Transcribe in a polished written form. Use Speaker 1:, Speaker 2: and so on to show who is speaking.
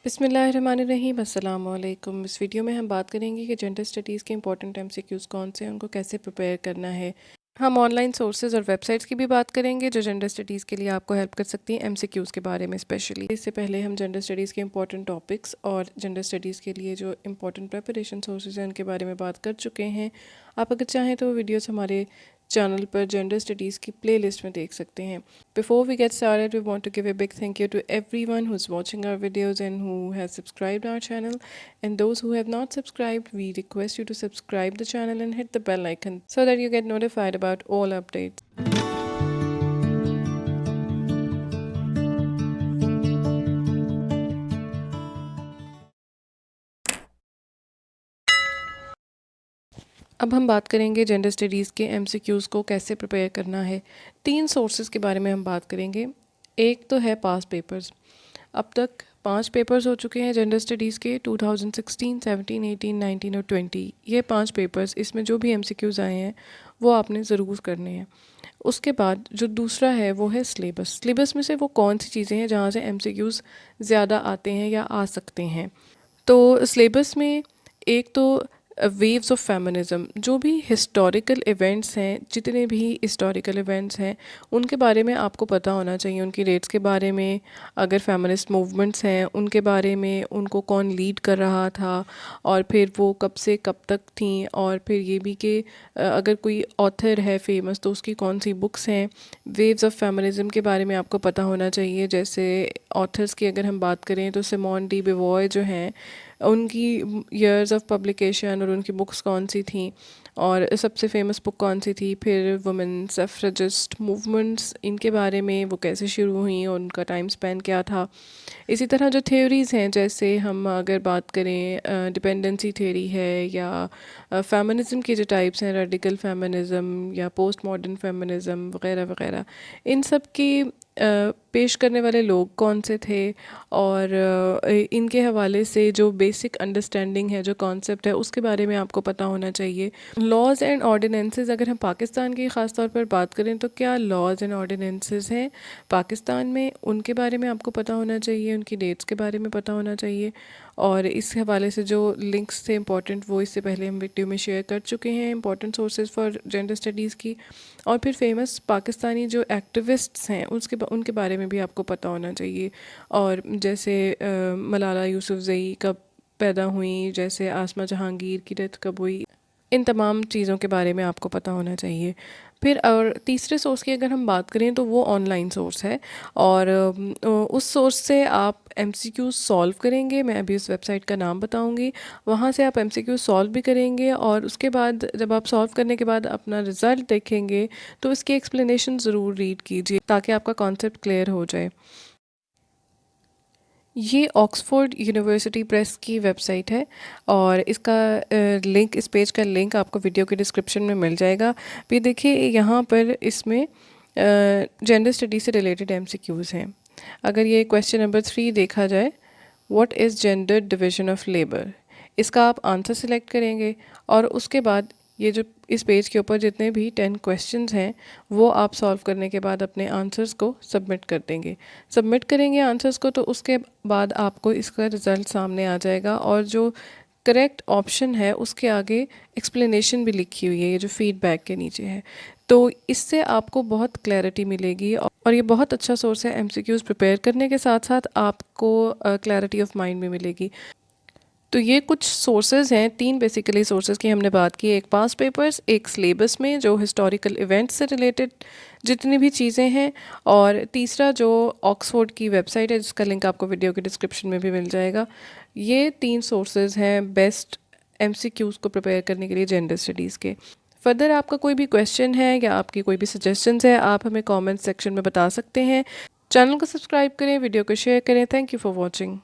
Speaker 1: बिस्मिल्लाहिर्रहमानिर्रहीम अस्सलाम वालेकुम। इस वीडियो में हम बात करेंगे कि जेंडर स्टडीज़ के इंपॉर्टेंट एमसीक्यूज़ कौन से हैं, उनको कैसे प्रिपेयर करना है। हम ऑनलाइन सोर्सेज और वेबसाइट्स की भी बात करेंगे जो जेंडर स्टडीज़ के लिए आपको हेल्प कर सकती हैं एमसीक्यूज़ के बारे में स्पेशली। इससे पहले हम जेंडर स्टडीज़ के इंपॉर्टेंट टॉपिक्स और जेंडर स्टडीज़ के लिए जो इंपॉर्टेंट प्रिपरेशन सोर्सेज हैं उनके बारे में बात कर चुके हैं। आप अगर चाहें तो वो वीडियोज़ हमारे चैनल पर जेंडर स्टडीज़ की प्लेलिस्ट में देख सकते हैं। Before we get started, we want to give a big thank you to everyone who's watching our videos and who has subscribed our channel. And those who have not subscribed, we request you to subscribe the channel and hit the bell icon so that you get notified about all updates. अब हम बात करेंगे gender studies के MCQs को कैसे prepare करना है। 3 sources के बारे में हम बात करेंगे। एक तो है पास्ट पेपर्स। अब तक 5 पेपर्स हो चुके हैं जेंडर स्टडीज़ के 2016, 17, 18, 19 और 20। ये 5 पेपर्स, इसमें जो भी एमसीक्यूज़ आए हैं वो आपने ज़रूर करने हैं। उसके बाद जो दूसरा है वो है सिलेबस। सिलेबस में से वो कौन सी चीज़ें हैं जहाँ से एमसीक्यूज़ ज़्यादा आते हैं या आ सकते हैं। तो सिलेबस में एक तो वेव्स ऑफ फेमिनिज़म, जो भी हिस्टोरिकल इवेंट्स हैं, जितने भी हिस्टोरिकल इवेंट्स हैं उनके बारे में आपको पता होना चाहिए। उनकी डेट्स के बारे में, अगर फेमिनिस्ट मूवमेंट्स हैं उनके बारे में, उनको कौन लीड कर रहा था और फिर वो कब से कब तक थी। और फिर ये भी कि अगर कोई ऑथर है फेमस तो उसकी कौन सी बुक्स हैं। वेव्स ऑफ फेमिनिज़म के बारे में आपको पता होना चाहिए। जैसे ऑथर्स की अगर हम बात करें तो सिमोन डी beauvoir जो हैं, उनकी ईयर्स ऑफ पब्लिकेशन और उनकी बुक्स कौन सी थी और सबसे फेमस बुक कौन सी थी। फिर वुमेन सफ्रेजिस्ट मूवमेंट्स, इनके बारे में, वो कैसे शुरू हुई और उनका टाइम स्पेन क्या था। इसी तरह जो थ्योरीज़ हैं, जैसे हम अगर बात करें डिपेंडेंसी थ्योरी है या फेमिनिज़म के जो टाइप्स हैं, रेडिकल फेमिनिज़म या पोस्ट मॉडर्न फेमिनिज़म वगैरह वगैरह, इन सब की पेश करने वाले लोग कौन से थे और इनके हवाले से जो बेसिक अंडरस्टैंडिंग है, जो कॉन्सेप्ट है, उसके बारे में आपको पता होना चाहिए। लॉज एंड ऑर्डिनेंसेस, अगर हम पाकिस्तान की ख़ास तौर पर बात करें तो क्या लॉज एंड ऑर्डिनेंसेस हैं पाकिस्तान में, उनके बारे में आपको पता होना चाहिए, उनकी डेट्स के बारे में पता होना चाहिए। और इस हवाले से जो लिंक्स थे इंपॉर्टेंट, वो इससे पहले हम वीडियो में शेयर कर चुके हैं, important sources for gender studies की। और फिर फेमस पाकिस्तानी जो एक्टिविस्ट्स हैं उनके बारे में भी आपको पता होना चाहिए। और जैसे मलाला यूसुफ़ज़ई कब पैदा हुई, जैसे आसमा जहांगीर की डेथ कब हुई, इन तमाम चीज़ों के बारे में आपको पता होना चाहिए। फिर और तीसरे सोर्स की अगर हम बात करें तो वो ऑनलाइन सोर्स है और उस सोर्स से आप एमसीक्यू सॉल्व करेंगे। मैं अभी उस वेबसाइट का नाम बताऊंगी। वहाँ से आप एमसीक्यू सॉल्व भी करेंगे और उसके बाद जब आप सॉल्व करने के बाद अपना रिज़ल्ट देखेंगे तो इसकी एक्सप्लेनेशन ज़रूर रीड कीजिए ताकि आपका कॉन्सेप्ट क्लियर हो जाए। ये ऑक्सफोर्ड यूनिवर्सिटी प्रेस की वेबसाइट है और इसका लिंक, इस पेज का लिंक आपको वीडियो के डिस्क्रिप्शन में मिल जाएगा। भी देखिए यहाँ पर इसमें जेंडर स्टडी से रिलेटेड एमसीक्यूज़ हैं। अगर ये क्वेश्चन नंबर 3 देखा जाए, what is gender division of labour, इसका आप आंसर सिलेक्ट करेंगे और उसके बाद ये जो इस पेज के ऊपर जितने भी 10 क्वेश्चंस हैं वो आप सॉल्व करने के बाद अपने आंसर्स को सबमिट कर देंगे। सबमिट करेंगे आंसर्स को तो उसके बाद आपको इसका रिज़ल्ट सामने आ जाएगा और जो करेक्ट ऑप्शन है उसके आगे एक्सप्लेनेशन भी लिखी हुई है, ये जो फीडबैक के नीचे है। तो इससे आपको बहुत क्लैरिटी मिलेगी और ये बहुत अच्छा सोर्स है एमसीक्यूज़ प्रिपेयर करने के साथ साथ आपको क्लैरिटी ऑफ माइंड भी मिलेगी। तो ये कुछ सोर्सेज हैं, 3 बेसिकली सोर्सेज की हमने बात की। एक पास्ट पेपर्स, एक सिलेबस में जो हिस्टोरिकल इवेंट्स से रिलेटेड जितनी भी चीज़ें हैं, और तीसरा जो ऑक्सफोर्ड की वेबसाइट है जिसका लिंक आपको वीडियो के डिस्क्रिप्शन में भी मिल जाएगा। ये 3 सोर्सेज हैं बेस्ट एमसीक्यूज़ को प्रिपेयर करने के लिए जेंडर स्टडीज़ के। फर्दर आपका कोई भी क्वेश्चन है या आपकी कोई भी सजेशंस है, आप हमें कमेंट सेक्शन में बता सकते हैं। चैनल को सब्सक्राइब करें, वीडियो को शेयर करें। Thank you for watching.